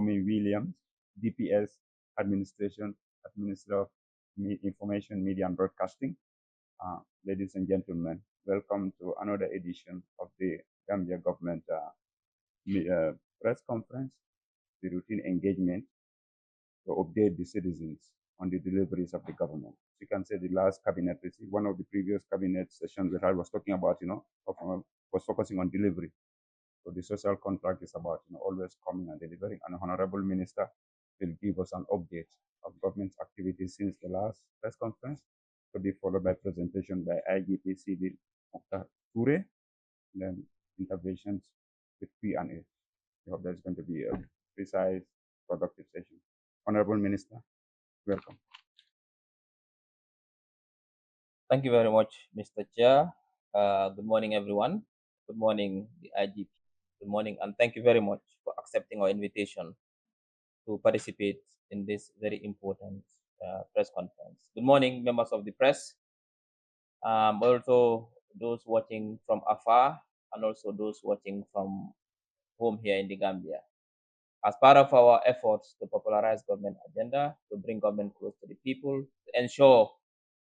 Williams, DPS Administration, Administrator of Information, Media and Broadcasting. Ladies and gentlemen, welcome to another edition of the Gambia Government press conference, the routine engagement to update the citizens on the deliveries of the government. You can say the last cabinet, one of the previous cabinet sessions that I was talking about, was focusing on delivery. So the social contract is about always coming and delivering. And Honorable Minister will give us an update of government's activities since the last press conference, to be followed by presentation by IGP Civil Mukhtar Ture, then interventions with P&A. We hope there's going to be a precise, productive session. Honorable Minister, welcome. Thank you very much, Mr. Chair. Good morning, everyone. Good morning, the IGP. Good morning, and thank you very much for accepting our invitation to participate in this very important press conference. Good morning, members of the press, also those watching from afar, and also those watching from home here in the Gambia. As part of our efforts to popularize government agenda, to bring government close to the people, to ensure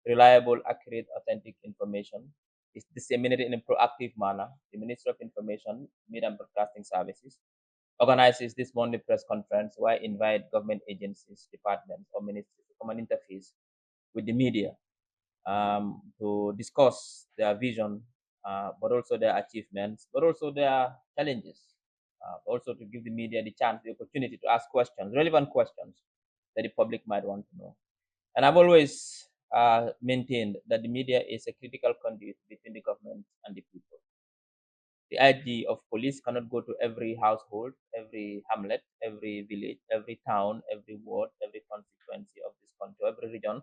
reliable, accurate, authentic information is disseminated in a proactive manner, the Ministry of Information, Media and Broadcasting Services organizes this Monday press conference where I invite government agencies, departments, or ministries to come and interface with the media to discuss their vision, but also their achievements, but also their challenges, also to give the media the chance, the opportunity to ask questions, relevant questions that the public might want to know. And I've always maintained that the media is a critical conduit between the government and the people. The IG of police cannot go to every household, every hamlet, every village, every town, every ward, every constituency of this country, every region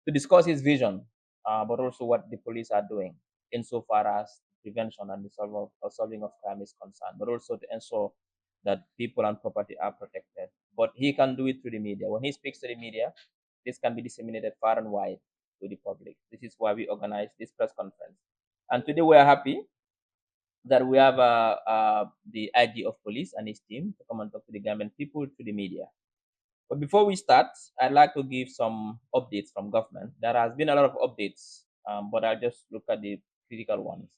to discuss his vision, but also what the police are doing insofar as prevention and the solving of crime is concerned, but also to ensure that people and property are protected. But he can do it through the media. When he speaks to the media, this can be disseminated far and wide to the public. This is why we organize this press conference. And today we are happy that we have the IG of police and his team to come and talk to the Gambian people, to the media. But before we start, I'd like to give some updates from government. There has been a lot of updates, but I'll just look at the critical ones.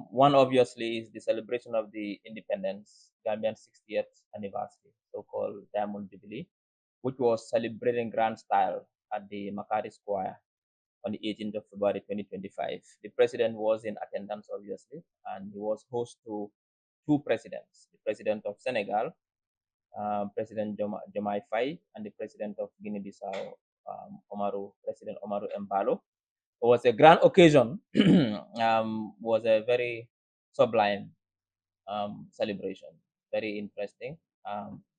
One obviously is the celebration of the independence, Gambian 60th anniversary, so-called Diamond Jubilee, which was celebrated in grand style at the Makati Square on the 18th of February 2025. The president was in attendance, obviously, and he was host to two presidents, the president of Senegal, President Jomai Faye, and the president of Guinea-Bissau, President Omaru Embalo. It was a grand occasion, was a very sublime celebration, very interesting.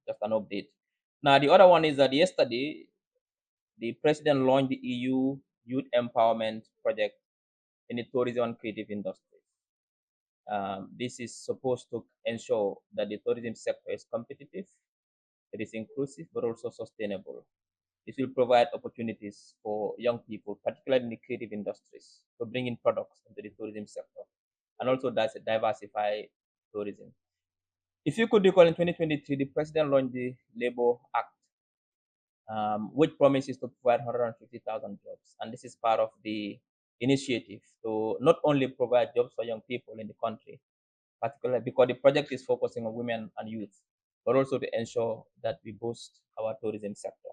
Just an update. Now, the other one is that yesterday, the president launched the EU Youth Empowerment Project in the tourism and creative industry. This is supposed to ensure that the tourism sector is competitive, it is inclusive, but also sustainable. This will provide opportunities for young people, particularly in the creative industries, to bring in products into the tourism sector and also diversify tourism. If you could recall, in 2023, the president launched the Labor Act, which promises to provide 150,000 jobs. And this is part of the initiative to not only provide jobs for young people in the country, particularly because the project is focusing on women and youth, but also to ensure that we boost our tourism sector.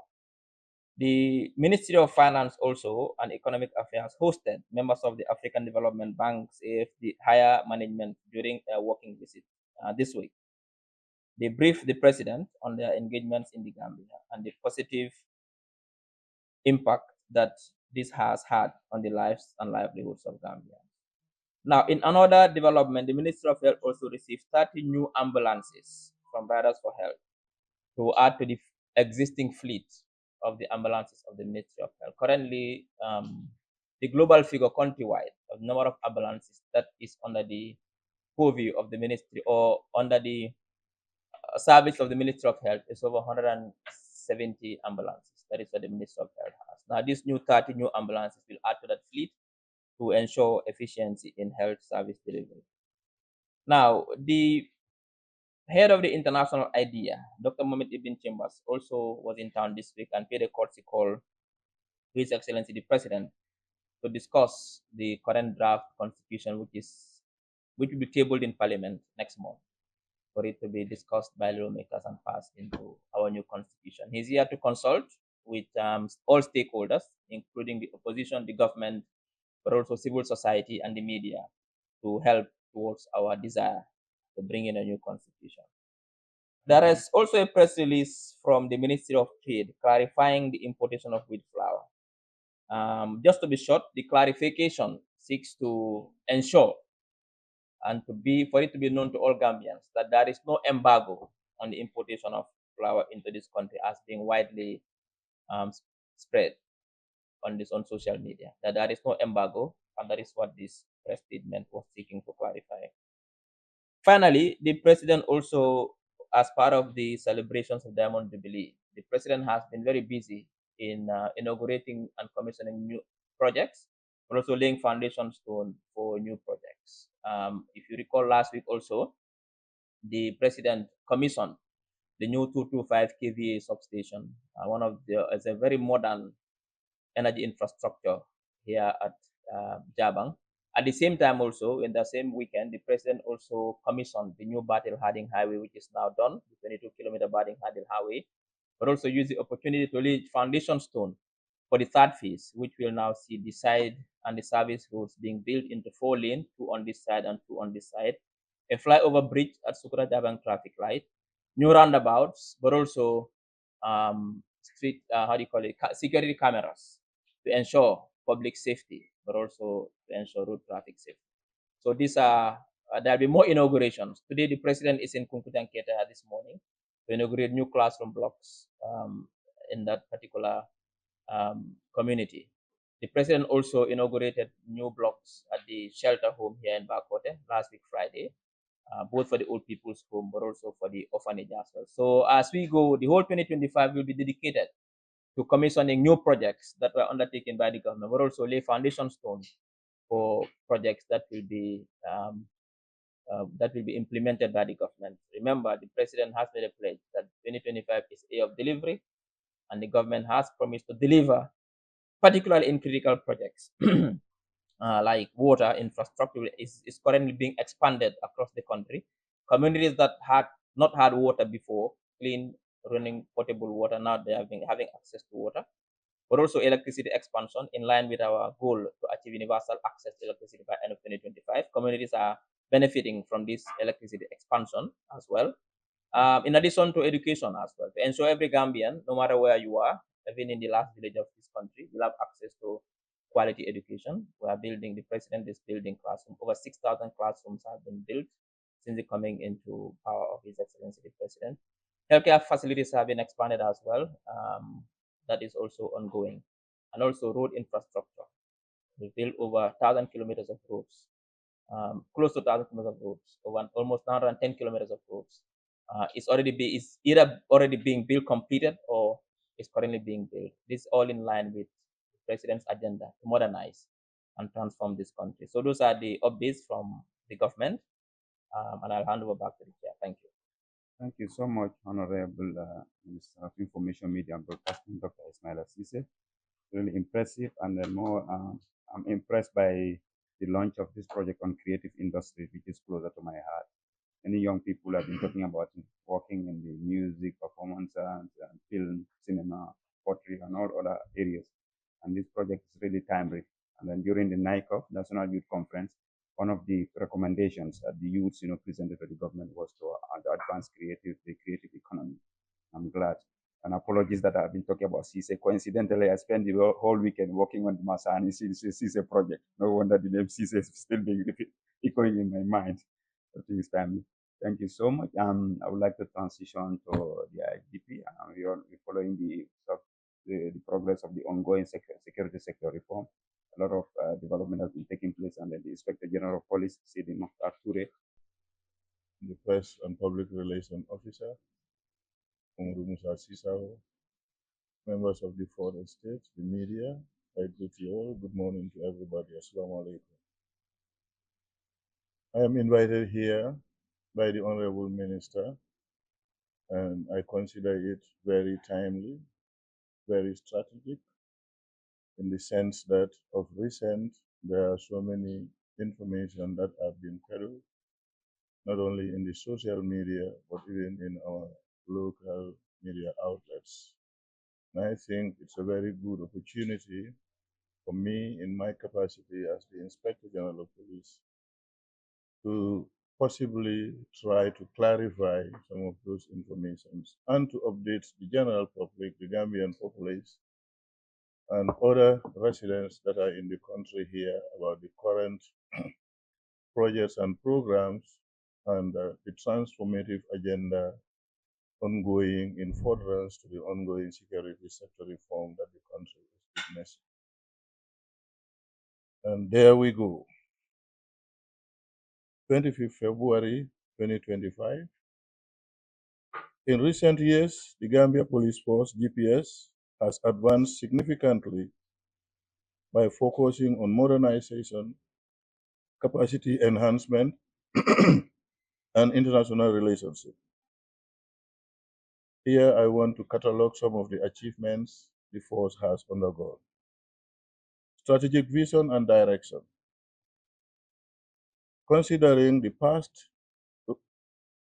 The Ministry of Finance also and Economic Affairs hosted members of the African Development Bank's AFD higher management during a working visit this week. They briefed the president on their engagements in the Gambia and the positive impact that this has had on the lives and livelihoods of Gambians. Now, in another development, the Ministry of Health also received 30 new ambulances from Riders for Health to add to the existing fleet of the ambulances of the Ministry of Health. Currently, the global figure countrywide of the number of ambulances that is under the purview of the ministry or under the service of the Ministry of Health is over 170 ambulances. That is what the Ministry of Health has. Now, these new 30 new ambulances will add to that fleet to ensure efficiency in health service delivery. Now, the Head of the international idea, Dr. Mohamed Ibn Chambers, also was in town this week and paid a courtesy call to His Excellency the President to discuss the current draft constitution, which will be tabled in Parliament next month for it to be discussed by lawmakers and passed into our new constitution. He's here to consult with all stakeholders, including the opposition, the government, but also civil society and the media, to help towards our desire to bring in a new constitution. There is also a press release from the Ministry of Trade clarifying the importation of wheat flour. Just to be short, the clarification seeks to ensure and to be for it to be known to all Gambians that there is no embargo on the importation of flour into this country as being widely um, spread on social media. That there is no embargo, and that is what this press statement was seeking to clarify. Finally, the president also, as part of the celebrations of Diamond Jubilee, the president has been very busy in inaugurating and commissioning new projects, but also laying foundation stone for new projects. If you recall last week also, the president commissioned the new 225 kVA substation, one of the, it's a very modern energy infrastructure here at Jabang. At the same time, also in the same weekend, the president also commissioned the new Battle Harding Highway, which is now done, the 22-kilometer Battle Harding Highway, but also use the opportunity to lay foundation stone for the third phase, which will now see the side and the service roads being built into 4 lanes, two on this side and two on this side, a flyover bridge at Sukura Jabang traffic light, new roundabouts, but also street, how do you call it, security cameras to ensure public safety, but also to ensure road traffic safety. So these are, there'll be more inaugurations. Today, the president is in Kunkutan Keita this morning to inaugurate new classroom blocks in that particular community. The president also inaugurated new blocks at the shelter home here in Bakote last week, Friday, both for the old people's home, but also for the orphanage as well. So as we go, the whole 2025 will be dedicated to commissioning new projects that were undertaken by the government, but also lay foundation stones for projects that will be implemented by the government. Remember, the president has made a pledge that 2025 is a year of delivery, and the government has promised to deliver, particularly in critical projects. Like water infrastructure is currently being expanded across the country. Communities that had not had water before, clean running potable water, now they have been having access to water, but also electricity expansion in line with our goal to achieve universal access to electricity by end of 2025. Communities are benefiting from this electricity expansion as well. In addition to education as well, to ensure every Gambian, no matter where you are, even in the last village of this country, will have access to quality education. We are building, the president is building classrooms. Over 6,000 classrooms have been built since the coming into power of His Excellency the President. Healthcare facilities have been expanded as well. That is also ongoing. And also road infrastructure. We built over 1,000 kilometers of roads, close to 1,000 kilometers of roads, over almost 110 kilometers of roads. It's either already being built, completed, or is currently being built. This all in line with the president's agenda to modernize and transform this country. So those are the updates from the government, and I'll hand over back to the chair. Thank you. Thank you so much, Honorable Minister of Information, Media and Broadcasting, Dr. Ismail Assise. Really impressive, and more, I'm impressed by the launch of this project on creative industry, which is closer to my heart. Many young people have been talking about working in the music, performance, and film, cinema, pottery, and all other areas. And this project is really timely. And then during the NICOP, National Youth Conference, one of the recommendations that the youths, presented to the government was to advance the creative economy. I'm glad. And apologies that I've been talking about CISA. Coincidentally, I spent the whole weekend working on the Masani CISA project. No wonder the name CISA is still being echoing in my mind. I think it's timely. Thank you so much. I would like to transition to the IGP. We're following the progress of the ongoing security sector reform. A lot of development has been taking place, and then the Inspector General of Police, Sidi Mokhtar Toure, the Press and Public Relations Officer, Umru Musa Sisao, members of the fourth estate, the media, I greet you all. Good morning to everybody. Assalamu alaikum. I am invited here by the Honorable Minister, and I consider it very timely, very strategic, in the sense that of recent there are so many information that have been peddled, not only in the social media, but even in our local media outlets. And I think it's a very good opportunity for me, in my capacity as the Inspector General of Police, to possibly try to clarify some of those informations and to update the general public, the Gambian populace, and other residents that are in the country here about the current projects and programs and the transformative agenda ongoing in furtherance to the ongoing security sector reform that the country is witnessing. And there we go. 25th February 2025. In recent years, the Gambia Police Force (GPS) has advanced significantly by focusing on modernization, capacity enhancement, and international relations. Here I want to catalog some of the achievements the force has undergone. Strategic vision and direction. Considering the past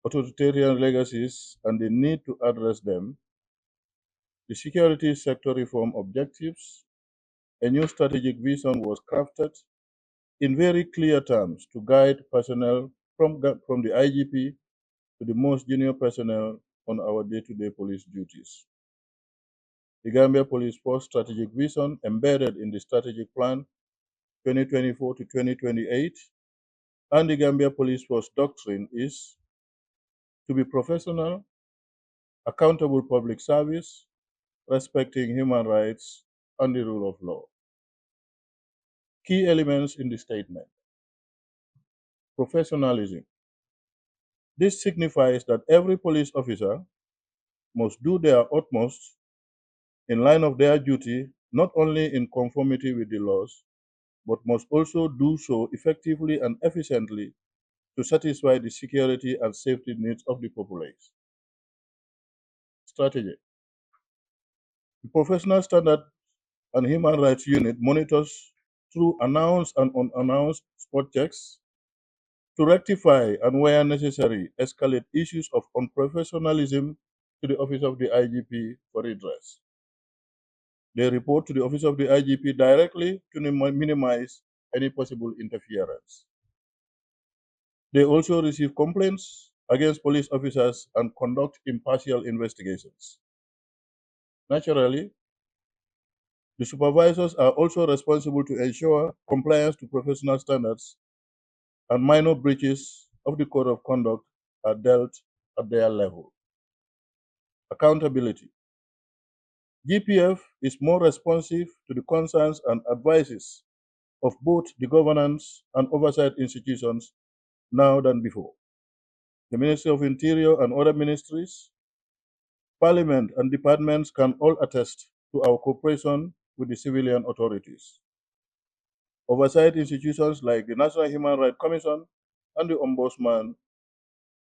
authoritarian legacies and the need to address them, the security sector reform objectives, a new strategic vision was crafted in very clear terms to guide personnel from the IGP to the most junior personnel on our day-to-day police duties. The Gambia Police Force Strategic Vision, embedded in the Strategic Plan 2024 to 2028, and the Gambia Police Force Doctrine is to be professional, accountable public service, respecting human rights and the rule of law. Key elements in the statement. Professionalism. This signifies that every police officer must do their utmost in line of their duty, not only in conformity with the laws, but must also do so effectively and efficiently to satisfy the security and safety needs of the populace. Strategy. The Professional Standard and Human Rights Unit monitors through announced and unannounced spot checks to rectify and, where necessary, escalate issues of unprofessionalism to the Office of the IGP for redress. They report to the Office of the IGP directly to minimize any possible interference. They also receive complaints against police officers and conduct impartial investigations. Naturally, the supervisors are also responsible to ensure compliance to professional standards, and minor breaches of the code of conduct are dealt at their level. Accountability. GPF is more responsive to the concerns and advices of both the governance and oversight institutions now than before. The Ministry of Interior and other ministries, Parliament and departments can all attest to our cooperation with the civilian authorities. Oversight institutions like the National Human Rights Commission and the Ombudsman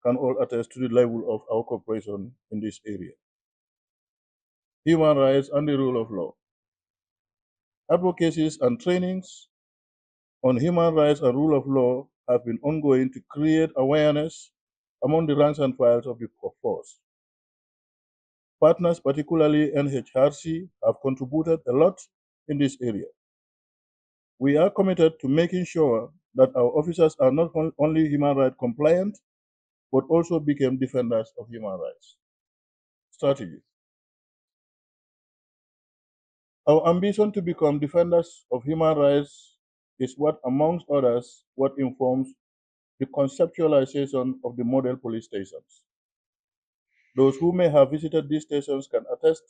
can all attest to the level of our cooperation in this area. Human rights and the rule of law. Advocacies and trainings on human rights and rule of law have been ongoing to create awareness among the ranks and files of the force. Partners, particularly NHRC, have contributed a lot in this area. We are committed to making sure that our officers are not only human rights compliant, but also become defenders of human rights. Strategy. Our ambition to become defenders of human rights is what, amongst others, what informs the conceptualization of the model police stations. Those who may have visited these stations can attest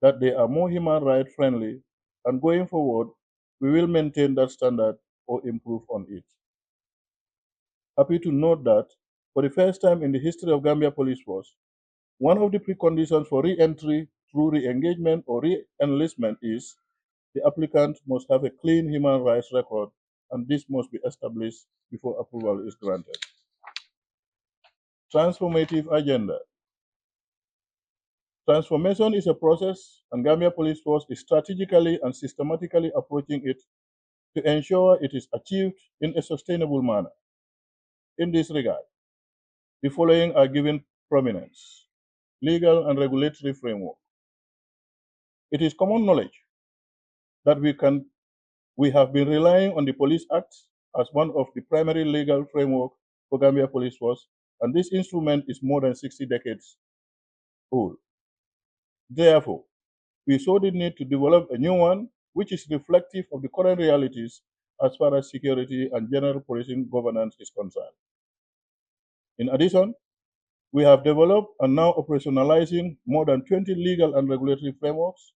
that they are more human rights friendly, and going forward, we will maintain that standard or improve on it. Happy to note that for the first time in the history of Gambia Police Force, one of the preconditions for re-entry through re-engagement or re-enlistment is the applicant must have a clean human rights record, and this must be established before approval is granted. Transformative agenda. Transformation is a process, and Gambia Police Force is strategically and systematically approaching it to ensure it is achieved in a sustainable manner. In this regard, the following are given prominence: legal and regulatory framework. It is common knowledge that we have been relying on the Police Act as one of the primary legal framework for Gambia Police Force, and this instrument is more than 60 decades old. Therefore, we saw the need to develop a new one which is reflective of the current realities as far as security and general policing governance is concerned. In addition, we have developed and now operationalizing more than 20 legal and regulatory frameworks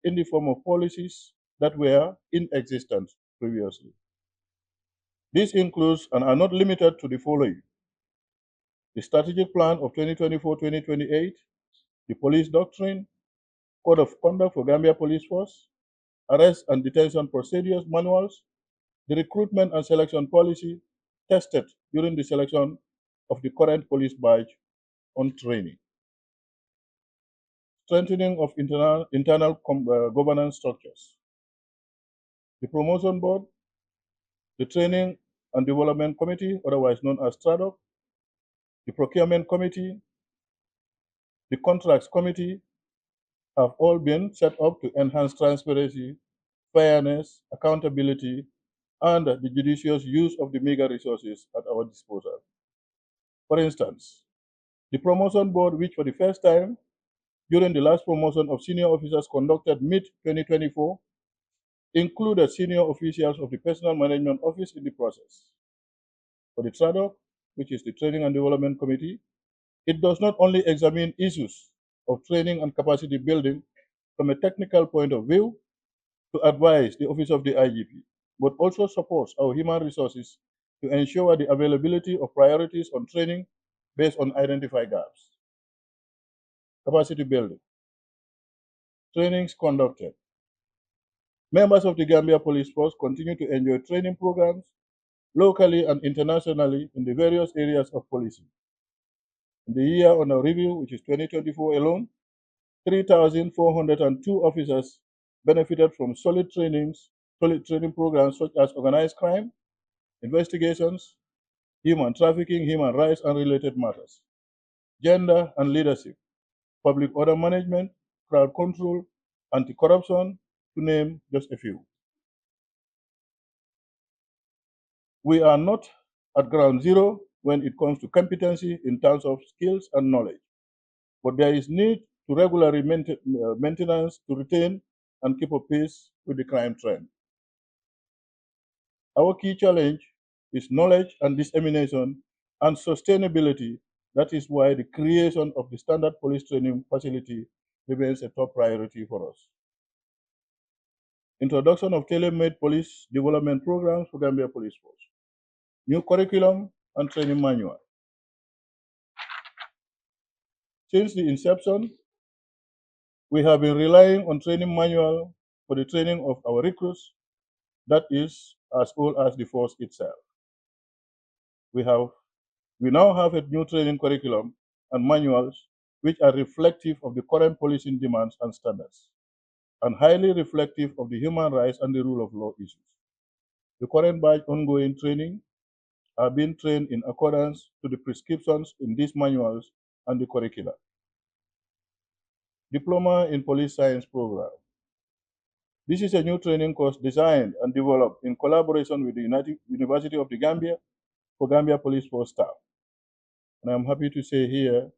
in the form of policies that were in existence previously. These includes and are not limited to the following: the Strategic Plan of 2024-2028, the Police Doctrine, Code of Conduct for Gambia Police Force, Arrest and Detention Procedures Manuals, the Recruitment and Selection Policy tested during the selection of the current police badge on training, strengthening of internal governance structures, the Promotion Board, the Training and Development Committee, otherwise known as TRADOC, the Procurement Committee, the Contracts Committee have all been set up to enhance transparency, fairness, accountability, and the judicious use of the meager resources at our disposal. For instance, the Promotion Board, which for the first time during the last promotion of senior officers conducted mid-2024, included senior officials of the Personal Management Office in the process. For the TRADOC, which is the Training and Development Committee, it does not only examine issues of training and capacity building from a technical point of view to advise the Office of the IGP, but also supports our human resources to ensure the availability of priorities on training based on identified gaps. Capacity building. Trainings conducted. Members of the Gambia Police Force continue to enjoy training programs locally and internationally in the various areas of policing. In the year under review, which is 2024 alone, 3,402 officers benefited from solid training programs such as organized crime, investigations, human trafficking, human rights and related matters, gender and leadership, public order management, crowd control, anti-corruption, to name just a few. We are not at ground zero when it comes to competency in terms of skills and knowledge, but there is need to regularly maintenance to retain and keep up pace with the crime trend. Our key challenge is knowledge and dissemination and sustainability. That is why the creation of the standard police training facility remains a top priority for us. Introduction of tailor-made police development programs for Gambia Police Force. New curriculum and training manual. Since the inception, we have been relying on training manual for the training of our recruits that is as old as the force itself. We now have a new training curriculum and manuals which are reflective of the current policing demands and standards, and highly reflective of the human rights and the rule of law issues. The current batch ongoing training are being trained in accordance to the prescriptions in these manuals and the curricula. Diploma in Police Science Program. This is a new training course designed and developed in collaboration with the University of the Gambia for Gambia Police Force staff. And I'm happy to say here,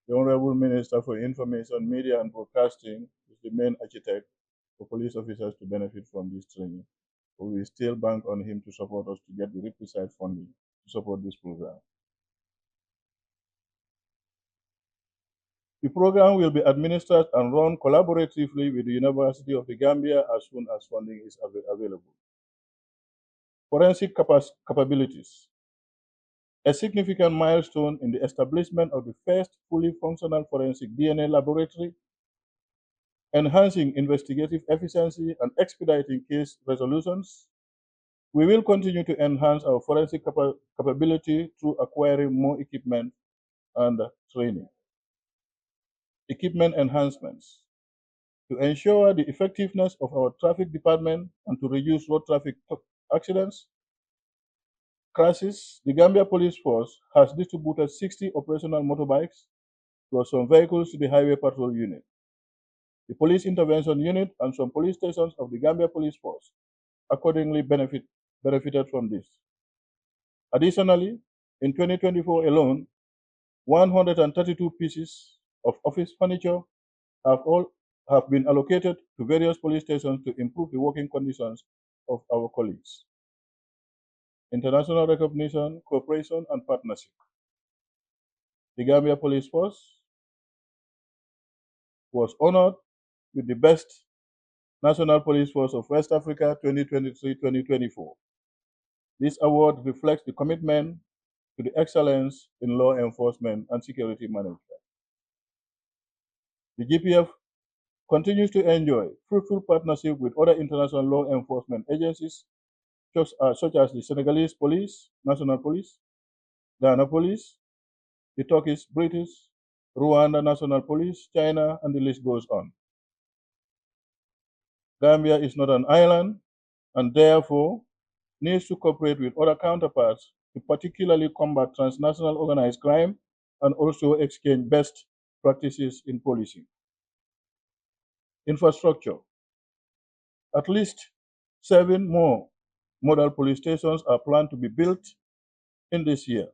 the Honorable Minister for Information, Media and Broadcasting is the main architect for police officers to benefit from this training. But we still bank on him to support us to get the requisite funding to support this program. The program will be administered and run collaboratively with the University of the Gambia as soon as funding is available. Forensic capabilities. A significant milestone in the establishment of the first fully functional forensic DNA laboratory, enhancing investigative efficiency and expediting case resolutions. We will continue to enhance our forensic capability through acquiring more equipment and training. Equipment enhancements. To ensure the effectiveness of our traffic department and to reduce road traffic accidents, crashes, the Gambia Police Force has distributed 60 operational motorbikes plus some vehicles to the Highway Patrol Unit. The Police Intervention Unit and some police stations of the Gambia Police Force accordingly benefited from this. Additionally, in 2024 alone, 132 pieces of office furniture have been allocated to various police stations to improve the working conditions of our colleagues. International recognition, cooperation, and partnership. The Gambia Police Force was honored with the Best National Police Force of West Africa 2023-2024. This award reflects the commitment to the excellence in law enforcement and security management. The GPF continues to enjoy fruitful partnership with other international law enforcement agencies, such as the Senegalese Police, National Police, Ghana Police, the Turkish, British, Rwanda National Police, China, and the list goes on. Gambia is not an island and therefore needs to cooperate with other counterparts to particularly combat transnational organized crime and also exchange best practices in policing. Infrastructure. At least 7 more model police stations are planned to be built in this year,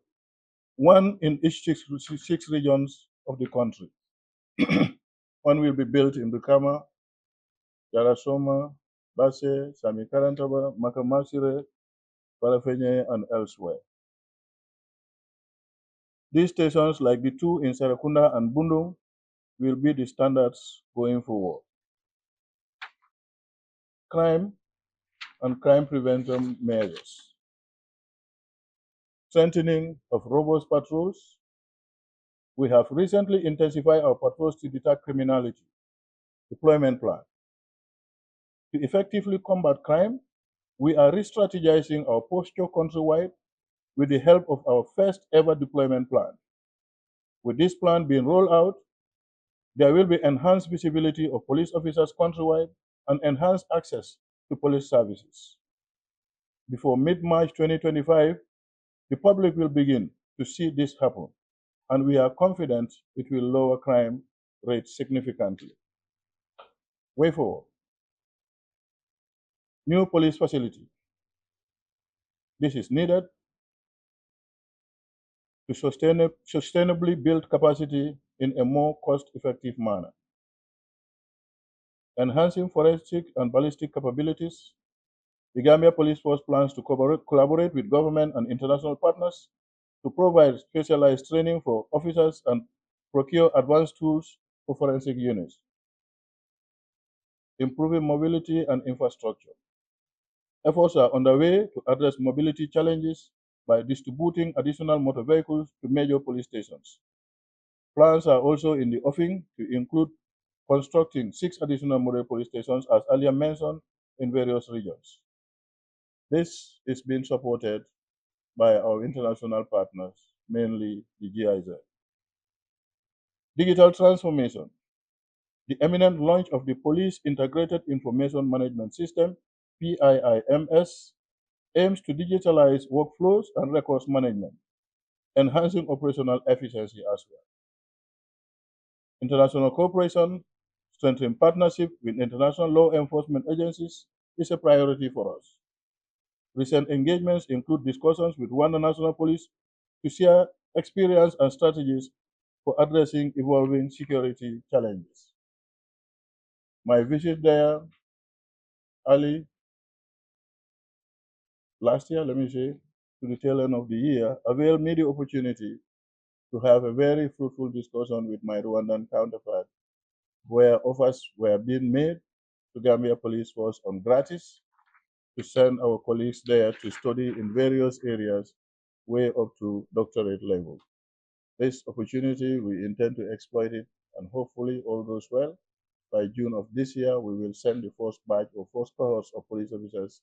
one in each six regions of the country. One will be built in Bukama, Yarasoma, Basse, Sami Karantaba, Makamasire, Parafenye, and elsewhere. These stations, like the two in Serakunda and Bundung, will be the standards going forward. Crime and crime prevention measures. Strengthening of robust patrols. We have recently intensified our patrols to detect criminality. Deployment plan. To effectively combat crime, we are re-strategizing our posture countrywide with the help of our first ever deployment plan. With this plan being rolled out, there will be enhanced visibility of police officers countrywide and enhanced access to police services. Before mid-March 2025, the public will begin to see this happen, and we are confident it will lower crime rates significantly. Way forward. New police facility. This is needed to sustainably build capacity in a more cost-effective manner. Enhancing forensic and ballistic capabilities. The Gambia Police Force plans to collaborate with government and international partners to provide specialized training for officers and procure advanced tools for forensic units. Improving mobility and infrastructure. Efforts are underway to address mobility challenges by distributing additional motor vehicles to major police stations. Plans are also in the offing to include constructing 6 additional model police stations, as earlier mentioned, in various regions. This is being supported by our international partners, mainly the GIZ. Digital transformation. The imminent launch of the Police Integrated Information Management System, PIIMS, aims to digitalize workflows and records management, enhancing operational efficiency as well. International cooperation, strengthening partnership with international law enforcement agencies is a priority for us. Recent engagements include discussions with Rwanda National Police to share experience and strategies for addressing evolving security challenges. My visit there early last year, to the tail end of the year, availed me the opportunity to have a very fruitful discussion with my Rwandan counterpart, where offers were being made to Gambia Police Force on gratis to send our colleagues there to study in various areas way up to doctorate level. This opportunity, we intend to exploit it, and hopefully all goes well. By June of this year, we will send the first batch or first cohorts of police officers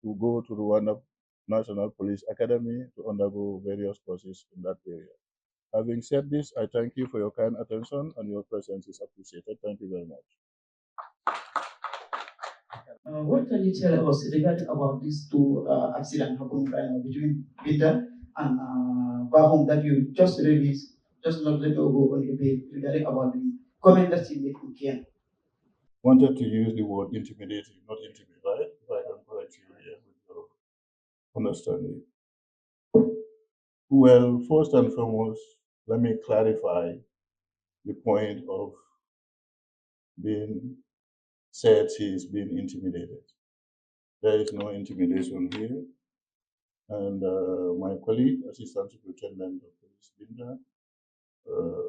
to go to Rwanda National Police Academy to undergo various courses in that area. Having said this, I thank you for your kind attention and your presence is appreciated. Thank you very much. What can you tell us regarding about these two accidents happening right now between Binda and Bahum that you just released, just not let go on a bit regarding about the comment that you made in Kenya? Wanted to use the word intimidating, not intimidate, right? If I can correct you here with your understanding. Well, first and foremost, let me clarify the point of being said he is being intimidated. There is no intimidation here. And my colleague, Assistant Superintendent of Police Linda,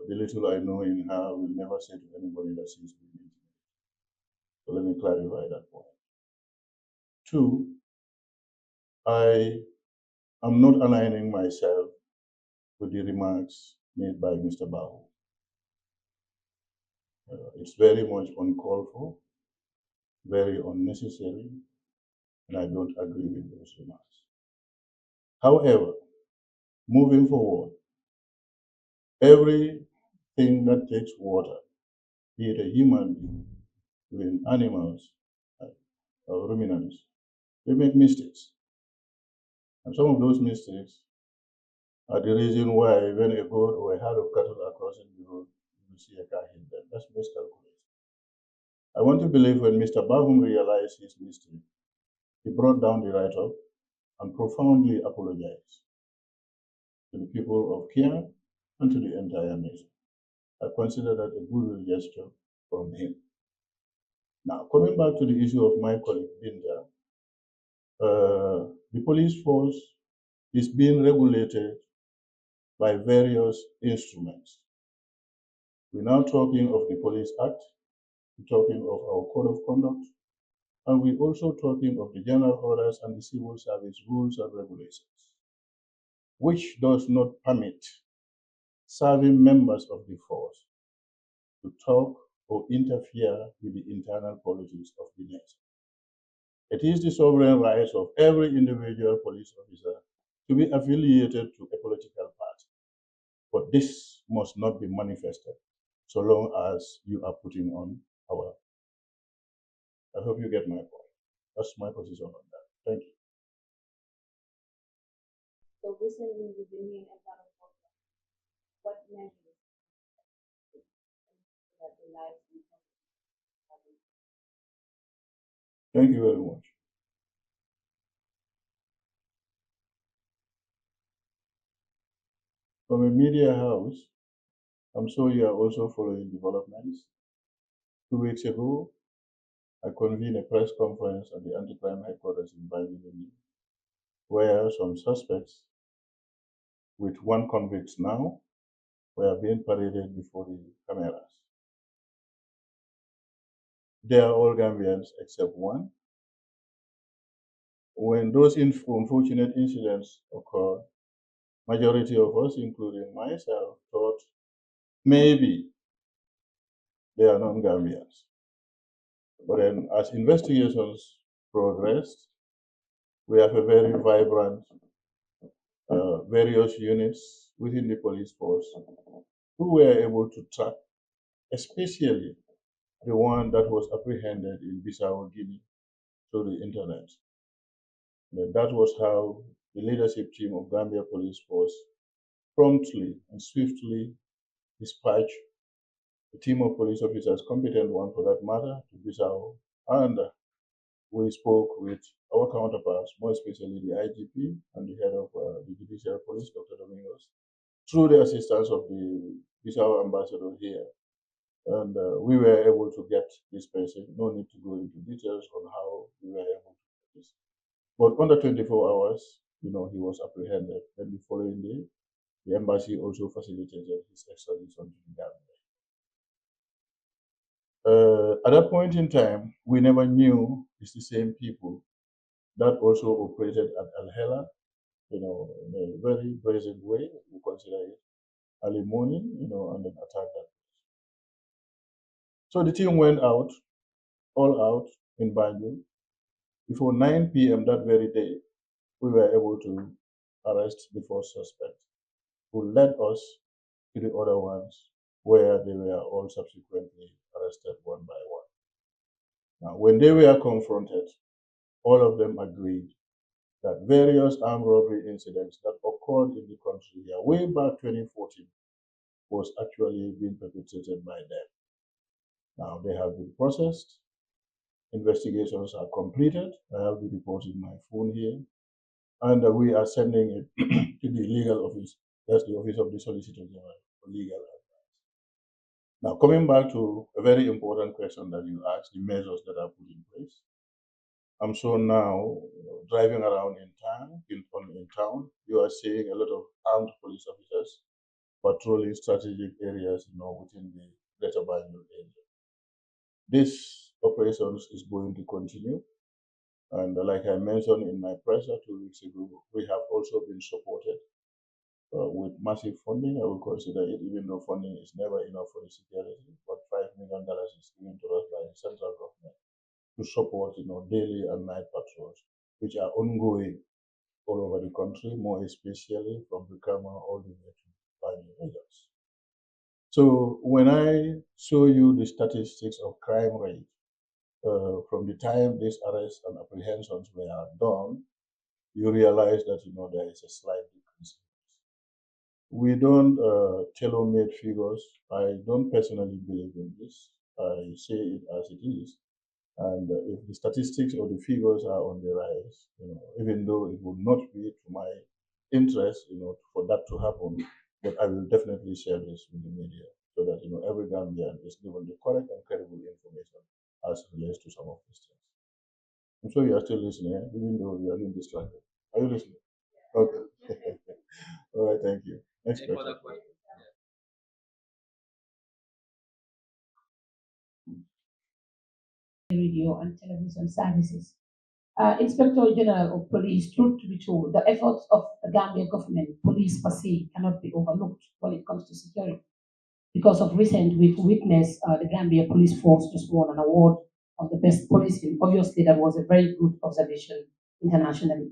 the little I know in her will never say to anybody that she's being intimidated. So let me clarify that point. Two, I am not aligning myself with the remarks made by Mr. Bahu. It's very much uncalled for, very unnecessary, and I don't agree with those remarks. However, moving forward, everything that takes water, be it a human being, even animals, or ruminants, they make mistakes. And some of those mistakes are the reason why when a goat or a herd of cattle are crossing the road, you see a car hit them. That's miscalculation. I want to believe when Mr. Bahum realized his mistake, he brought down the write-up and profoundly apologized to the people of Kenya and to the entire nation. I consider that a goodwill gesture from him. Now, coming back to the issue of my colleague Binda, the police force is being regulated by various instruments. We're now talking of the Police Act, we're talking of our Code of Conduct, and we're also talking of the General Orders and the Civil Service Rules and Regulations, which does not permit serving members of the force to talk or interfere with the internal politics of the nation. It is the sovereign rights of every individual police officer to be affiliated to a political party. But this must not be manifested so long as you are putting on our. I hope you get my point. That's my position on that. Thank you. So recently you've been in a lot of what measures that the lives and Thank you very much. From a media house, I'm sure you are also following developments. 2 weeks ago, I convened a press conference at the anti-crime headquarters in Bangalore, where some suspects, with one convict now, were being paraded before the cameras. They are all Gambians except one. When those unfortunate incidents occurred, majority of us, including myself, thought maybe they are non-Gambians. But then as investigations progressed, we have a very vibrant various units within the police force who were able to track, especially the one that was apprehended in Bissau, Guinea, through the internet. And that was how the leadership team of Gambia Police Force promptly and swiftly dispatched a team of police officers, competent one for that matter, to Bissau, and we spoke with our counterparts, more especially the IGP and the head of the Judicial Police, Dr. Domingos, through the assistance of the Bissau ambassador here. And we were able to get this person. No need to go into details on how we were able to get this. But under 24 hours, he was apprehended. Then the following day, the embassy also facilitated his extradition to the Gambia. At that point in time, we never knew it's the same people that also operated at Al Hela, in a very brazen way, we consider it, early morning, and then attacked that. So the team went out, all out in Banjul. Before 9 p.m. that very day, we were able to arrest the first suspect who led us to the other ones, where they were all subsequently arrested one by one. Now, when they were confronted, all of them agreed that various armed robbery incidents that occurred in the country here way back 2014 was actually being perpetrated by them. Now, they have been processed, investigations are completed. I have the report in my phone here, and we are sending it to the legal office. That's the office of the Solicitor General for legal advice. Now, coming back to a very important question that you asked, the measures that are put in place. I'm sure now, driving around in town, you are seeing a lot of armed police officers patrolling strategic areas, within the Greater Banjul area. This operations is going to continue. And like I mentioned in my presser 2 weeks ago, we have also been supported with massive funding. I would consider it, even though funding is never enough for the security, but $5 million is given to us by the central government to support, daily and night patrols, which are ongoing all over the country, more especially from Brikama all the way to Banjul areas. So when I show you the statistics of crime rate, from the time these arrests and apprehensions were done, you realize that there is a slight decrease. We don't tailor-made figures. I don't personally believe in this. I say it as it is. And if the statistics or the figures are on the rise, even though it would not be to my interest, for that to happen, but I will definitely share this with the media so that every Gambian is given the correct and credible information as it relates to some of these things. I'm sure you are still listening, even though you are being distracted. Are you listening? Okay. All right, thank you. Next question. Radio and television services. Inspector General of Police, truth to be told, the efforts of the Gambia government, police per se, cannot be overlooked when it comes to security. Because of recent, we've witnessed the Gambia Police Force just won an award of the best policing. Obviously, that was a very good observation internationally.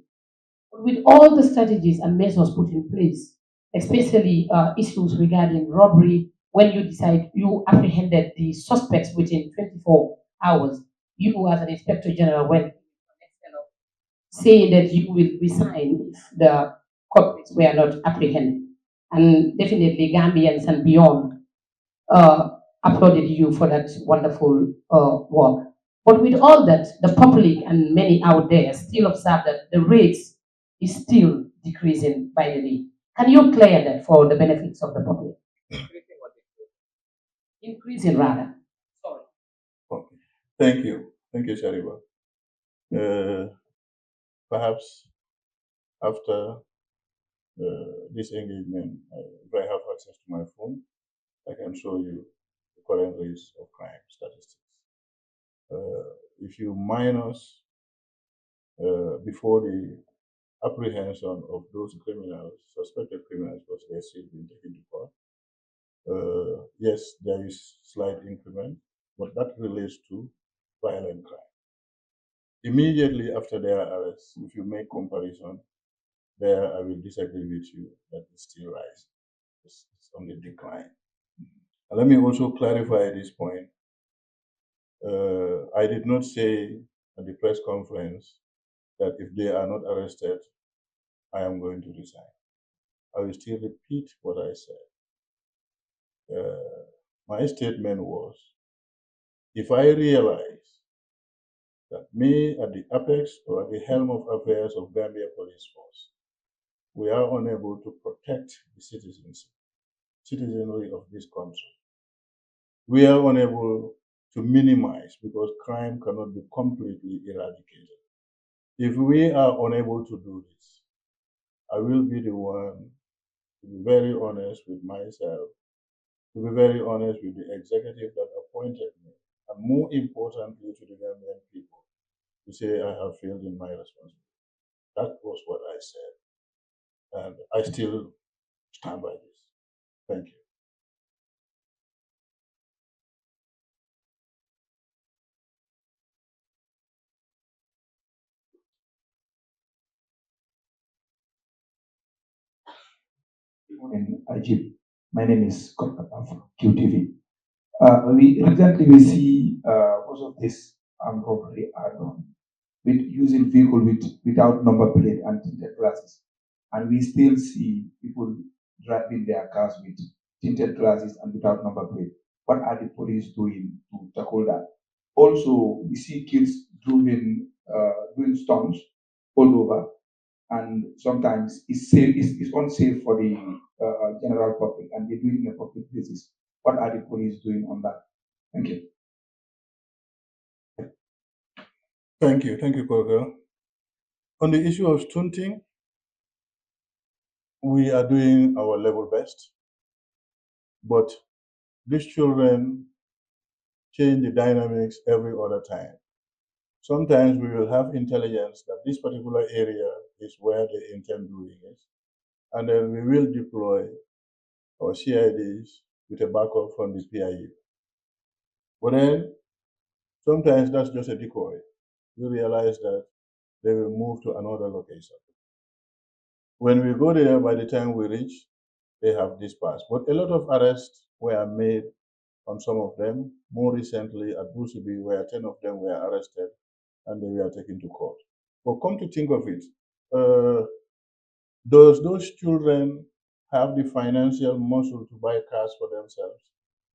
But with all the strategies and measures put in place, especially issues regarding robbery, when you decide you apprehended the suspects within 24 hours, you as an inspector general went saying that you will resign if the culprits were not apprehended. And definitely Gambians and beyond applauded you for that wonderful work. But with all that, the public and many out there still observe that the rates is still decreasing by the day. Can you clear that for the benefits of the public? Increasing rather. Sorry. Okay. Thank you. Thank you, Shariba. Perhaps after this engagement, if I have access to my phone, I can show you the current rates of crime statistics. If you minus before the apprehension of those criminals, suspected criminals, because they're still being taken to court, yes, there is slight increment, but that relates to violent crime. Immediately after their arrest, if you make comparison, there I will disagree with you that it's still rising. It's on the decline. And let me also clarify this point. I did not say at the press conference that if they are not arrested, I am going to resign. I will still repeat what I said. My statement was, if I realize that me at the apex or at the helm of affairs of Gambia Police Force, we are unable to protect the citizenry of this country. We are unable to minimize because crime cannot be completely eradicated. If we are unable to do this, I will be the one to be very honest with myself, to be very honest with the executive that appointed me, and more importantly to the Gambian people, to say I have failed in my responsibility. That was what I said, and I still stand by this. Thank you. Good morning, Ajib. My name is Kokapam from QTV. We recently see most of this armed robbery are done with using vehicle without number plate and tinted glasses, and we still see people driving their cars with tinted glasses and without number plate. What are the police doing to tackle that? Also, we see kids doing stunts all over, and sometimes it's unsafe for the general public, and they do it in a public places. What are the police doing on that? Thank you. Thank you, Koga. On the issue of stunting, we are doing our level best, but these children change the dynamics every other time. Sometimes we will have intelligence that this particular area is where they intend doing it, and then we will deploy our CIDs with a backup from the PIU. But then sometimes that's just a decoy. You realize that they will move to another location. When we go there, by the time we reach, they have dispersed. But a lot of arrests were made on some of them. More recently at Busubi, where 10 of them were arrested and they were taken to court. But come to think of it, uh, does those children have the financial muscle to buy cars for themselves?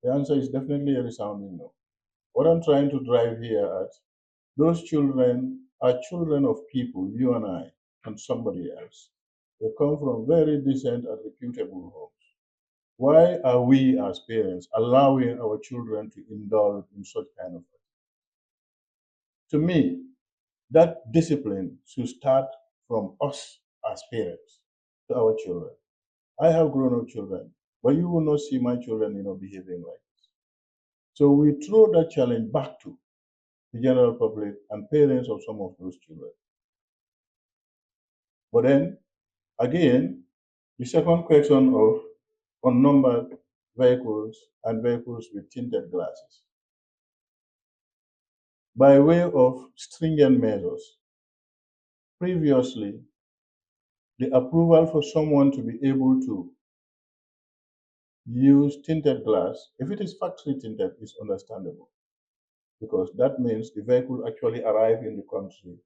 The answer is definitely a resounding no. What I'm trying to drive here at, those children are children of people, you and I, and somebody else. They come from very decent and reputable homes. Why are we as parents allowing our children to indulge in such kind of thing? To me, that discipline should start from us as parents to our children. I have grown up children, but you will not see my children, behaving like this. So we throw that challenge back to the general public and parents of some of those children. But then again, the second question of unnumbered vehicles and vehicles with tinted glasses. By way of stringent measures, previously, the approval for someone to be able to use tinted glass, if it is factory tinted, is understandable because that means the vehicle actually arrived in the country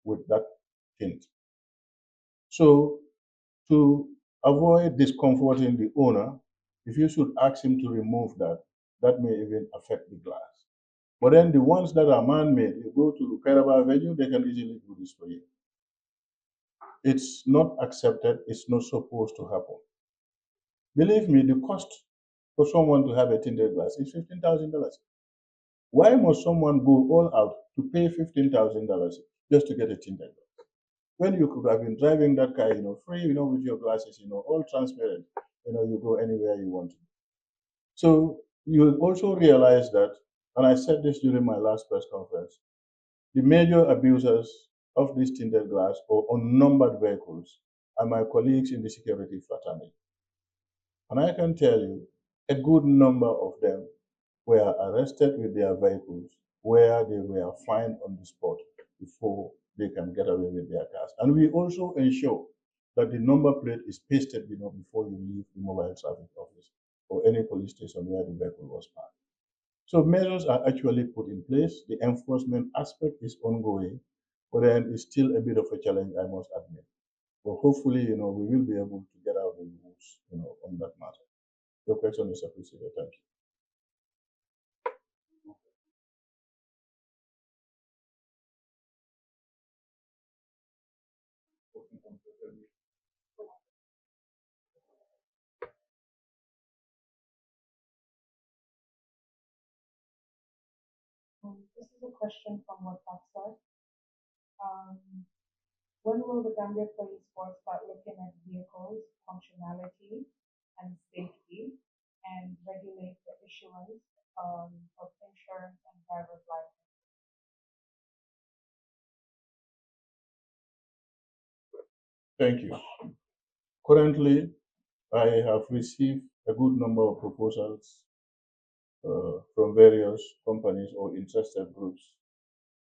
with that tint. So to avoid discomforting the owner, if you should ask him to remove that, that may even affect the glass. But then the ones that are man-made, you go to Kairaba Avenue, they can easily do this for you. It's not accepted, it's not supposed to happen. Believe me, the cost for someone to have a tinted glass is $15,000. Why must someone go all out to pay $15,000 just to get a tinted glass? When you could have been driving that car, free, with your glasses, all transparent, you go anywhere you want to. So you also realize that, and I said this during my last press conference, the major abusers of this tinted glass or unnumbered vehicles are my colleagues in the security fraternity. And I can tell you, a good number of them were arrested with their vehicles where they were fined on the spot before they can get away with their cars. And we also ensure that the number plate is pasted, before you leave the mobile traffic office or any police station where the vehicle was parked. So measures are actually put in place. The enforcement aspect is ongoing, but then it's still a bit of a challenge, I must admit. But hopefully, we will be able to get out the rules, on that matter. Your question is appreciated. Thank you. This is a question from WhatsApp sir. Um, when will the Gambia Police Force start looking at vehicles, functionality, and safety, and regulate the issuance of insurance and driver's license? Thank you. Currently, I have received a good number of proposals from various companies or interested groups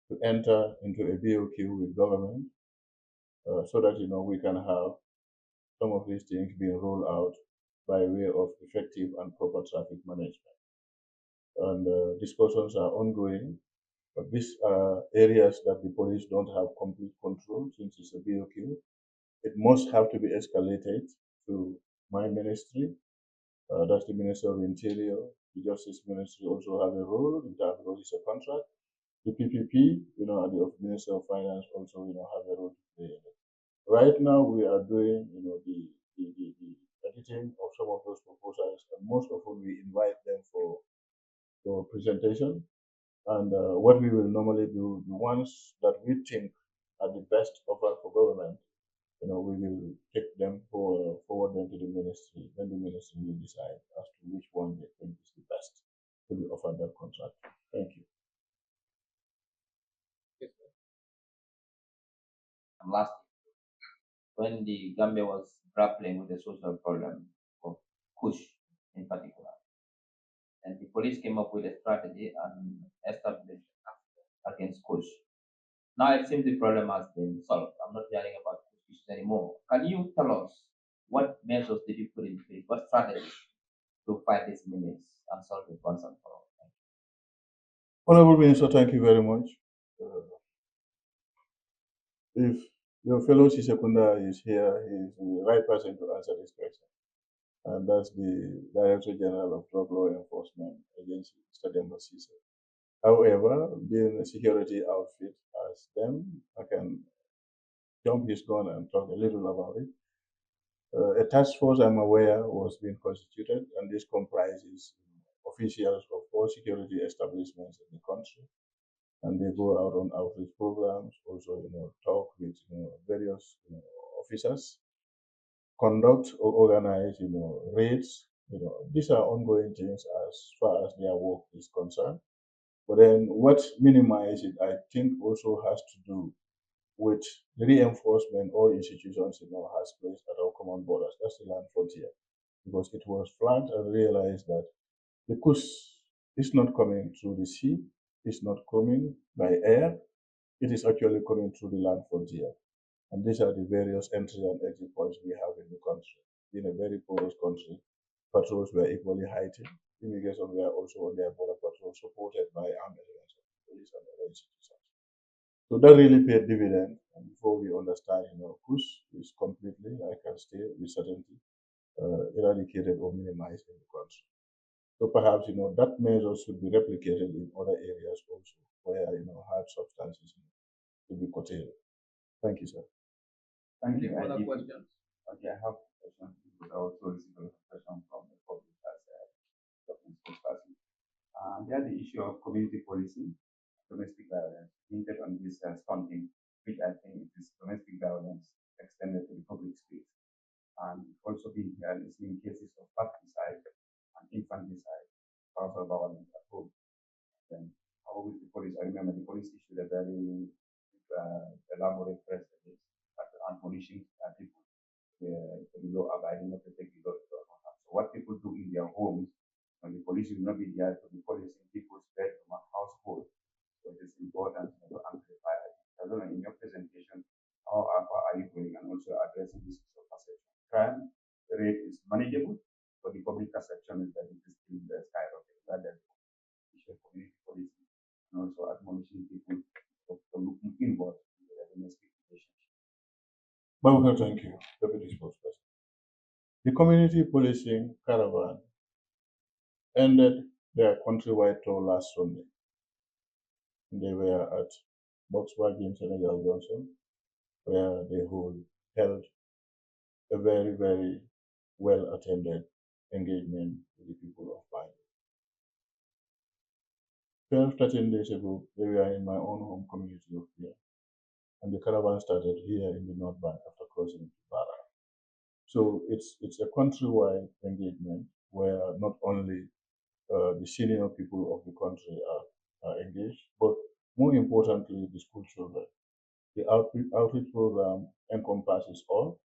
to enter into a BOQ with government so that we can have some of these things being rolled out by way of effective and proper traffic management. And discussions are ongoing, but these are areas that the police don't have complete control since it's a BOQ. It must have to be escalated to my ministry, that's the Ministry of Interior. The Justice Ministry also have a role in that because it's a contract. The PPP, and the Ministry of Finance also, have a role to play in it. Right now, we are doing, the editing of some of those proposals, and most of them we invite them for presentation. And what we will normally do, the ones that we think are the best offer for government, we will take them forward them to the ministry. Then the ministry will decide as to which one they think is the best to be offered that contract. Thank you. And last, when the Gambia was grappling with the social problem of Kush in particular, and the police came up with a strategy and established against Kush. Now it seems the problem has been solved. I'm not hearing about Kush anymore. Can you tell us what measures did you put in place? What strategies to fight this menace and solve it once and for all? Honorable Minister, thank you very much. If your fellow Sisekunda is here, he is the right person to answer this question. And that's the Director General of Drug Law Enforcement Agency, Mr. Demba Sise. However, being a security outfit as them, I can jump his gun and talk a little about it. A task force, I'm aware, was being constituted, and this comprises officials of all security establishments in the country, and they go out on outreach programs, also, talk with various officers, conduct or organize, raids. These are ongoing things as far as their work is concerned. But then what minimizes it, I think, also has to do with the reinforcement all institutions has placed at our common borders. That's the land frontier. Because it was flagged and realized that the coast is not coming through the sea, it's not coming by air, it is actually coming through the land frontier. And these are the various entry and exit points we have in the country. In a very porous country, patrols were equally heightened. Immigration were also on their border patrols, supported by armed elements of the police and other institutions. So that really paid dividend. And before we understand, push is completely, I can say with certainty, eradicated or minimized in the country. So perhaps, that measure should be replicated in other areas also, where, hard substances should be curtailed. Thank you, sir. Thank you. Any other questions? Okay, I have a question. I also received a question from the public as document spokesperson. There the issue of community policing, domestic violence, hinted on this stunting, which I think is domestic violence extended to the public space. And also being seen cases of patricide and infanticide, also violence at home. Then how will the police? I remember the police issued a very elaborate press release on punishing people for the law abiding of the law. So what people do in their homes, when the police will not be there to be policing people's bedroom and household. So it is important to amplify. I don't know, in your presentation, how far are you going and also addressing this issue of perception? Crime rate is manageable, but the public perception is that it is still the skyrocket. That is the issue of community policing and also admonishing people to look inward into their domestic relationship. Well, thank you, Deputy Spokesperson. The community policing caravan ended their countrywide tour last Sunday. They were at Boxbar in Senegal Johnson, where they held a very, very well attended engagement with the people of Banjul. 12, 13 days ago, they were in my own home community of here, and the caravan started here in the North Bank after crossing to Bara. So it's a countrywide engagement where not only the senior people of the country are engaged, but more importantly, the school children. The outreach program encompasses all,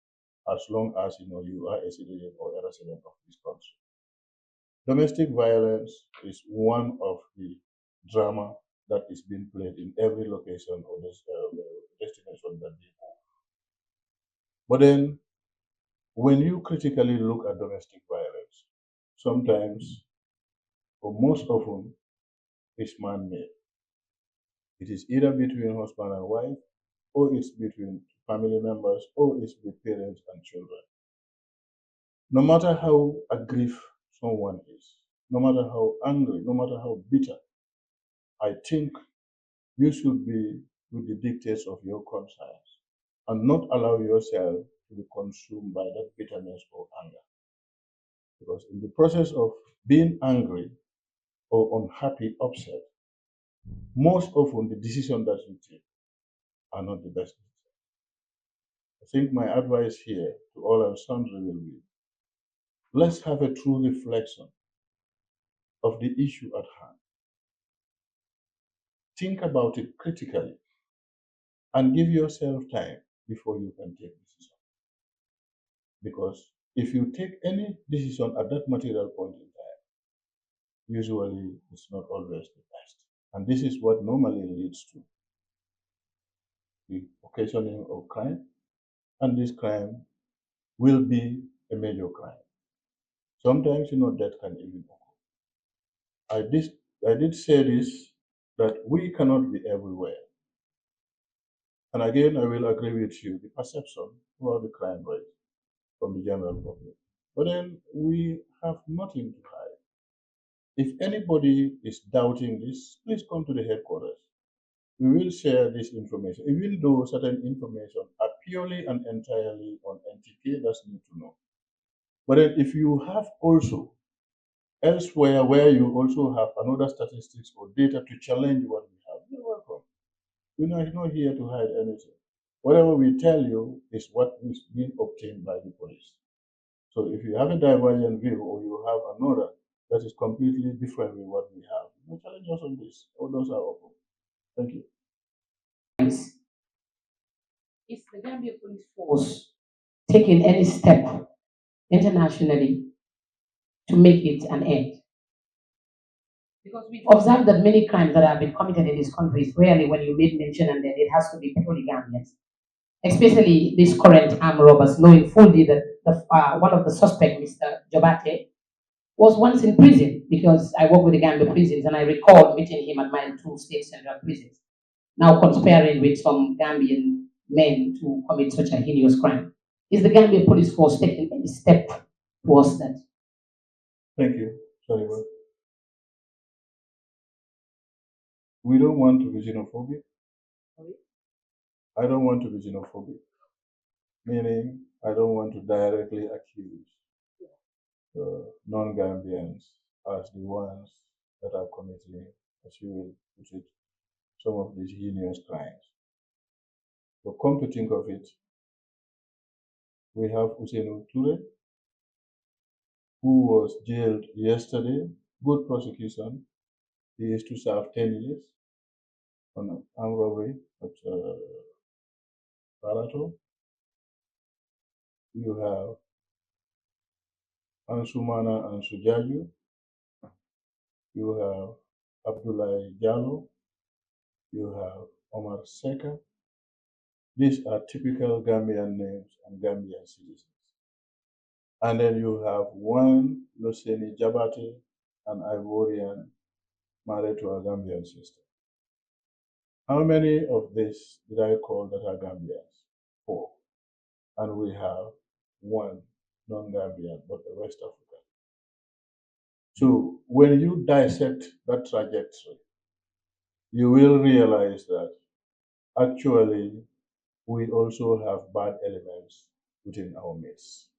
as long as you are a citizen or a resident of this country. Domestic violence is one of the drama that is being played in every location or this destination that they go. But then When you critically look at domestic violence, sometimes, or most often, it's man-made. It is either between husband and wife, or it's between family members, or it's with parents and children. No matter how aggrieved someone is, no matter how angry, no matter how bitter, I think you should be with the dictates of your conscience and not allow yourself to be consumed by that bitterness or anger. Because in the process of being angry or unhappy, upset, most often the decision that you take are not the best decisions. I think my advice here to all and sundry will be, let's have a true reflection of the issue at hand. Think about it critically and give yourself time before you can take decision. Because if you take any decision at that material point in time, usually it's not always the best. And this is what normally leads to the occasioning of crime, and this crime will be a major crime. Sometimes, death can even occur. I did say this, that we cannot be everywhere. And again, I will agree with you, the perception about the crime rate from the general public. But then we have nothing to hide. If anybody is doubting this, please come to the headquarters. We will share this information, even though certain information are purely and entirely on NTK, that's need to know. But then if you have also elsewhere where you also have another statistics or data to challenge what we have, you're welcome. We're not here to hide anything. Whatever we tell you is what is being obtained by the police. So if you have a divergent view or you have another that is completely different with what we have, challenge us on this. All those are open. Thank you. Is the Gambia Police Force taking any step internationally to make it an end? Because we've observed that many crimes that have been committed in these countries, rarely when you make mention and then it has to be purely Gambians. Especially these current armed robbers, knowing fully that one of the suspects, Mr. Jobate, was once in prison because I work with the Gambia prisons and I recall meeting him at Mile 2 State Central Prisons, now conspiring with some Gambian men to commit such a heinous crime. Is the Gambia Police Force taking any step towards that? Thank you. Sorry, what? We don't want to be xenophobic. I don't want to be xenophobic, meaning I don't want to directly accuse non-Gambians as the ones that are committing, as you will put it, some of these heinous crimes. But come to think of it, we have Usainu Ture, who was jailed yesterday, good prosecution. He is to serve 10 years on armed robbery at Barato. You have Ansumana and Sujaju. You have Abdullah Jallo. You have Omar Seka. These are typical Gambian names and Gambian citizens. And then you have one Luseni Jabati, an Ivorian married to a Gambian sister. How many of these did I call that are Gambians? 4. And we have one non-Gambian, but a West African. So when you dissect that trajectory, you will realize that actually we also have bad elements within our midst.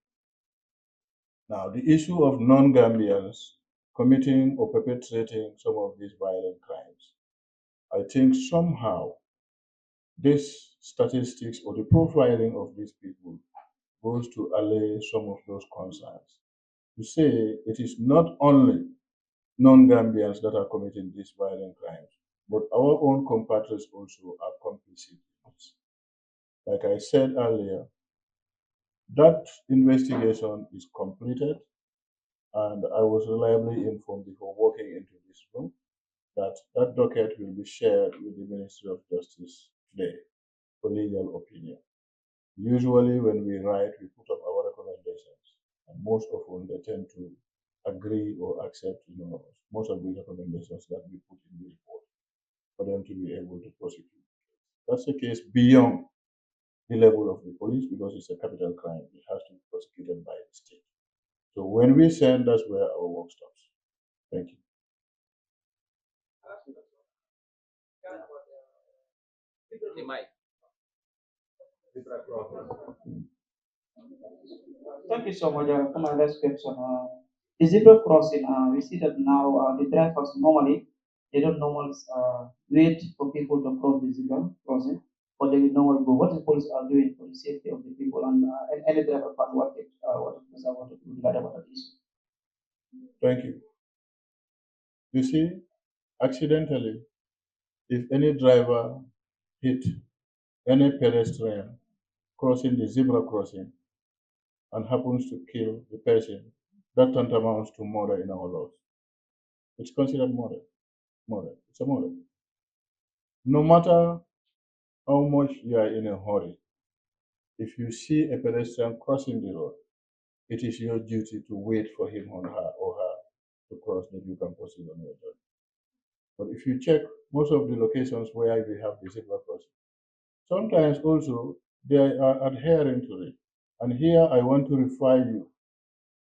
Now, the issue of non-Gambians committing or perpetrating some of these violent crimes, I think somehow this statistics or the profiling of these people goes to allay some of those concerns. To say it is not only non-Gambians that are committing these violent crimes, but our own compatriots also are complicit in this. Like I said earlier, that investigation is completed, and I was reliably informed before walking into this room that that docket will be shared with the Ministry of Justice today for legal opinion. Usually, when we write, we put up our recommendations, and most often they tend to agree or accept, most of the recommendations that we put in the report for them to be able to prosecute. That's the case beyond the level of the police because it's a capital crime. It has to be prosecuted by the state. So when we send, that's where our work stops. Thank you. Thank you so much for my last question. The zebra crossing, we see that now the drivers normally they don't normally wait for people to cross the zebra crossing, but they will normally go. What the police are doing for the safety of the people and any driver can what it is I want to regard about that issue. Thank you. You see, accidentally, if any driver hit any pedestrian crossing the zebra crossing and happens to kill the person, that tantamounts to murder in our laws. It's considered murder. Murder. It's a murder. No matter how much you are in a hurry, if you see a pedestrian crossing the road, it is your duty to wait for him or her to cross that you can proceed on your journey. But if you check most of the locations where we have the zebra crossing, sometimes also they are adhering to it. And here I want to refer you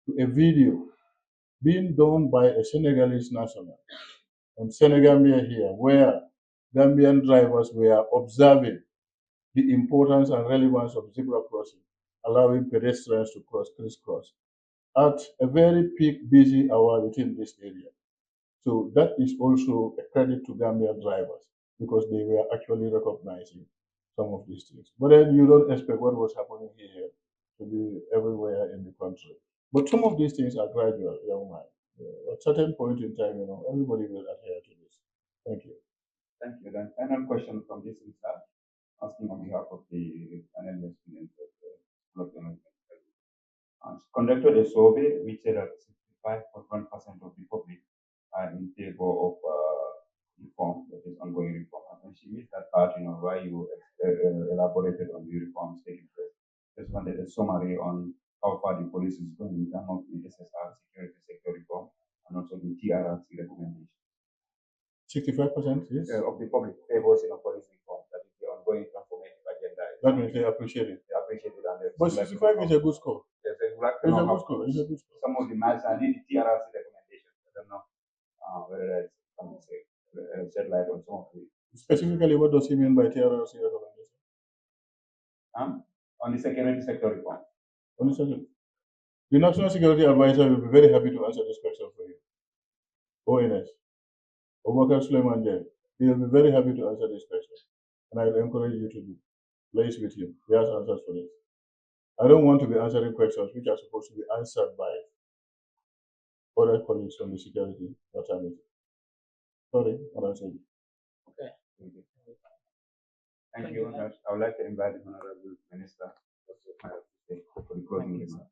to a video being done by a Senegalese national on Senegambia here, where Gambian drivers were observing the importance and relevance of zebra crossing, allowing pedestrians to crisscross at a very peak busy hour within this area. So that is also a credit to Gambian drivers because they were actually recognizing some of these things. But then you don't expect what was happening here to be everywhere in the country. But some of these things are gradual, young man. At certain point in time, everybody will adhere to this. Thank you. Thank you. Then final question from this research, asking on behalf of the panel students of the School of Management. Conducted a survey which said that 65.1% of the public are in favor of reform, that is ongoing reform. And she missed that part, why you elaborated on the reforms taking place. Just wanted a summary on how far the police is going in terms of the SSR security sector reform and also the TRRC recommendation. 65% yes? Of the public favors police reform, that is the ongoing transformative agenda. That means they appreciate it. They appreciate it. And But 65 is a good score. Yes, it's like It's a good score. It's a good score. some of the mass and the TRRC recommendations. I don't know whether that's shed light on some of the. Specifically, what does he mean by TRRC recommendation? On the security sector reform. On the security. The National Security Advisor will be very happy to answer this question for you. ONS. Obakar Suleiman Jai. He will be very happy to answer this question. And I will encourage you to be placed with him. He has answers for this. I don't want to be answering questions which are supposed to be answered by other colleagues from the security fraternity. Sorry, what I said. Okay. Thank you. I would like to invite the Honorable Minister for the closing remarks.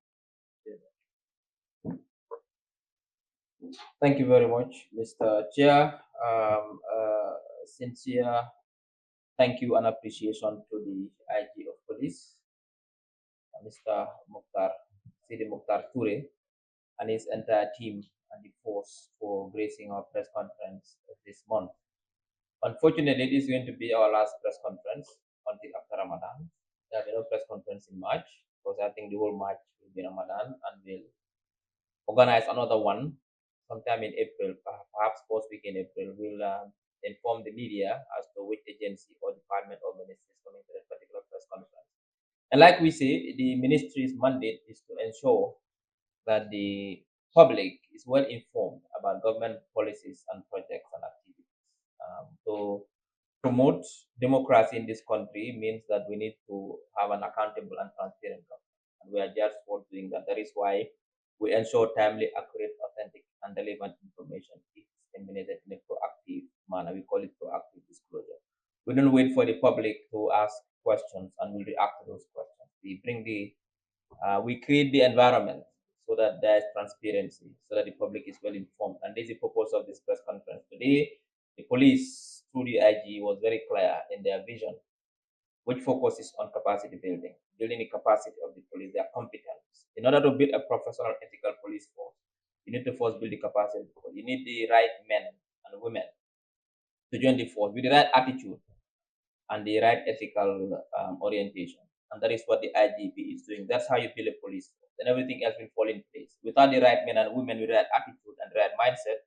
Thank you very much, Mr. Chair. Sincere thank you and appreciation to the IG of Police, Mr. Sidi Mukhtar Ture, and his entire team and the force for gracing our press conference this month. Unfortunately, this is going to be our last press conference until after Ramadan. There will be no press conference in March because I think the whole March will be Ramadan, and we'll organize another one sometime in April, perhaps first week in April. We'll inform the media as to which agency or department or ministry is coming to that particular press conference. And like we say, the ministry's mandate is to ensure that the public is well informed about government policies and projects and activities. To promote democracy in this country means that we need to have an accountable and transparent government. And we are just for doing that. That is why we ensure timely, accurate, authentic, and relevant information is disseminated in a proactive manner. We call it proactive disclosure. We don't wait for the public to ask questions and we react to those questions. We create the environment so that there is transparency, so that the public is well informed. And this is the purpose of this press conference today. The police, through the IG, was very clear in their vision, which focuses on capacity building. building the capacity of the police, their competence. In order to build a professional, ethical police force, you need to first build the capacity of the police. You need the right men and women to join the force with the right attitude and the right ethical orientation. And that is what the IGP is doing. That's how you build a police force. And everything else will fall in place. Without the right men and women with the right attitude and the right mindset,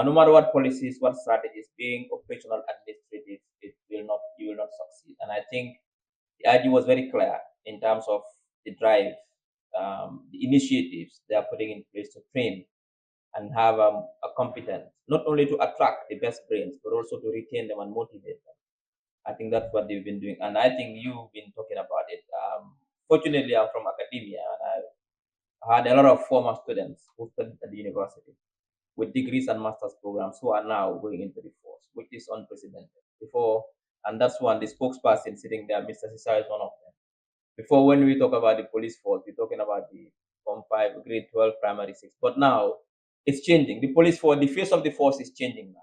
no matter what policies, what strategies, being operational administrative, you will not succeed. And I think the IG was very clear in terms of the drive, the initiatives they are putting in place to train and have a competence, not only to attract the best brains, but also to retain them and motivate them. I think that's what they've been doing. And I think you've been talking about it. Fortunately, I'm from academia and I had a lot of former students who studied at the university with degrees and master's programs who are now going into the force, which is unprecedented. Before, and that's one, the spokesperson sitting there, Mr. Sisa, is one of them. Before, when we talk about the police force, we're talking about the Form 5, grade 12, primary 6. But now it's changing. The police force, the face of the force is changing now.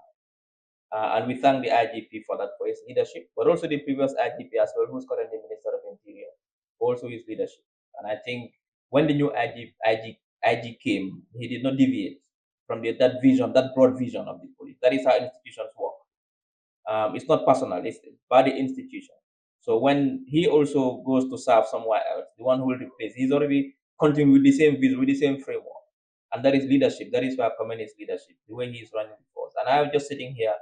And we thank the IGP for that, for his leadership, but also the previous IGP as well, who's currently Minister of Interior, also his leadership. And I think when the new IG came, he did not deviate from that vision, that broad vision of the police. That is how institutions work. It's not personal, it's by the institution. So when he also goes to serve somewhere else, the one who will replace, he's already continuing with the same vision, with the same framework. And that is leadership. That is why I commend his leadership, the way he is running the force. And I'm just sitting here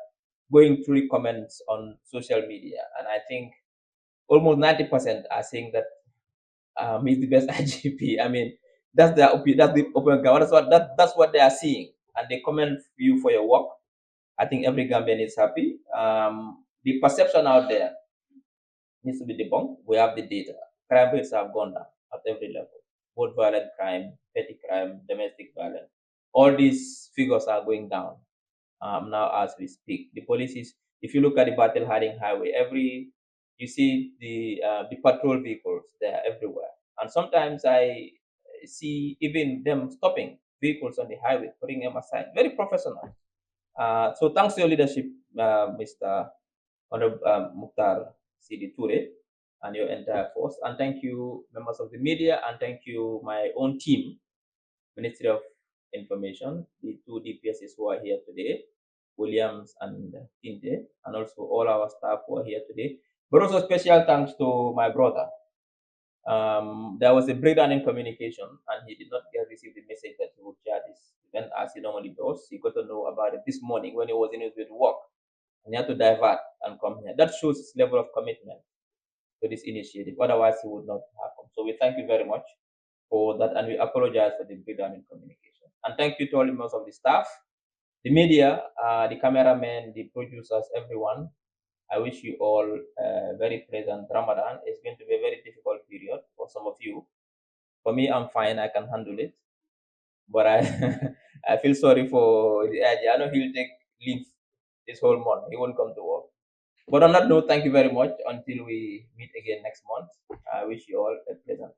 going through the comments on social media, and I think almost 90% are saying that he's the best IGP. I mean, that's the open ground. That's what they are seeing, and they commend you for your work. I think every Gambian is happy. The perception out there needs to be debunked. We have the data. Crime rates have gone down at every level, both violent crime, petty crime, domestic violence. All these figures are going down now as we speak. The police is, if you look at the Battle Harding Highway, you see the patrol vehicles, they are everywhere. And sometimes I see even them stopping vehicles on the highway, putting them aside. Very professional. So thanks to your leadership, Mr. Honorable Mukhtar Sidi Toure and your entire force. And thank you, members of the media, and thank you, my own team, Ministry of Information, the two DPSs who are here today, Williams and Kinte, and also all our staff who are here today. But also special thanks to my brother. There was a breakdown in communication, and he did not receive the message that he would share this event as he normally does. He got to know about it this morning when he was in his way to work, and he had to divert and come here. That shows his level of commitment to this initiative. Otherwise, he would not have come. So we thank you very much for that, and we apologize for the breakdown in communication. And thank you to all members of the staff, the media, the cameramen, the producers, everyone. I wish you all a very pleasant Ramadan. It's going to be a very difficult period for some of you. For me, I'm fine. I can handle it. But I, I feel sorry for the I know he'll take leave this whole month. He won't come to work. But on that note, thank you very much. Until we meet again next month, I wish you all a pleasant